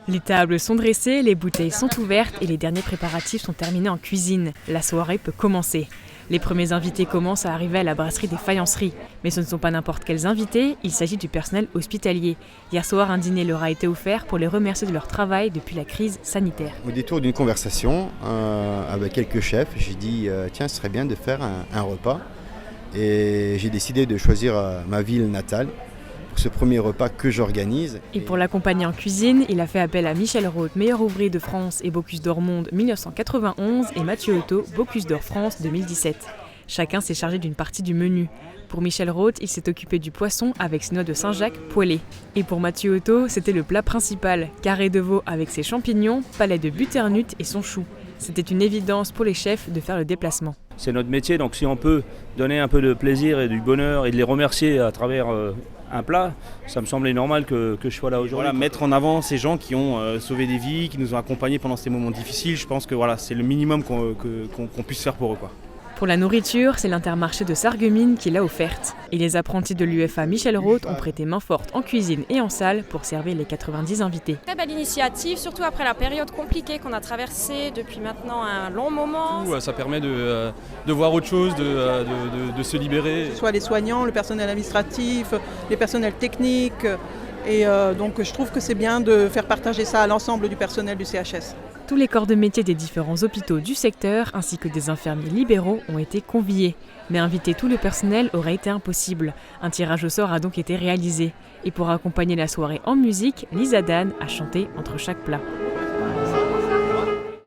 Les tables sont dressées, les bouteilles sont ouvertes et les derniers préparatifs sont terminés en cuisine. La soirée peut commencer. Les premiers invités commencent à arriver à la brasserie des Faïenceries. Mais ce ne sont pas n'importe quels invités, il s'agit du personnel hospitalier. Hier soir, un dîner leur a été offert pour les remercier de leur travail depuis la crise sanitaire. Au détour d'une conversation avec quelques chefs, j'ai dit tiens, ce serait bien de faire un repas. Et j'ai décidé de choisir ma ville natale pour ce premier repas que j'organise. Et pour l'accompagner en cuisine, il a fait appel à Michel Roth, meilleur ouvrier de France et Bocuse d'Or Monde 1991, et Mathieu Otto, Bocuse d'Or France 2017. Chacun s'est chargé d'une partie du menu. Pour Michel Roth, il s'est occupé du poisson avec ses noix de Saint-Jacques poêlées. Et pour Mathieu Otto, c'était le plat principal, carré de veau avec ses champignons, palais de butternut et son chou. C'était une évidence pour les chefs de faire le déplacement. C'est notre métier, donc si on peut donner un peu de plaisir et du bonheur et de les remercier à travers un plat, ça me semblait normal que je sois là aujourd'hui. Voilà, mettre en avant ces gens qui ont sauvé des vies, qui nous ont accompagnés pendant ces moments difficiles, je pense que voilà, c'est le minimum qu'on puisse faire pour eux, quoi. Pour la nourriture, c'est l'Intermarché de Sarreguemines qui l'a offerte. Et les apprentis de l'UFA Michel Roth ont prêté main forte en cuisine et en salle pour servir les 90 invités. Très belle initiative, surtout après la période compliquée qu'on a traversée depuis maintenant un long moment. Ça permet de voir autre chose, de se libérer. Que ce soit les soignants, le personnel administratif, les personnels techniques. Et donc je trouve que c'est bien de faire partager ça à l'ensemble du personnel du CHS. Tous les corps de métier des différents hôpitaux du secteur, ainsi que des infirmiers libéraux, ont été conviés. Mais inviter tout le personnel aurait été impossible. Un tirage au sort a donc été réalisé. Et pour accompagner la soirée en musique, Lisa Dan a chanté entre chaque plat.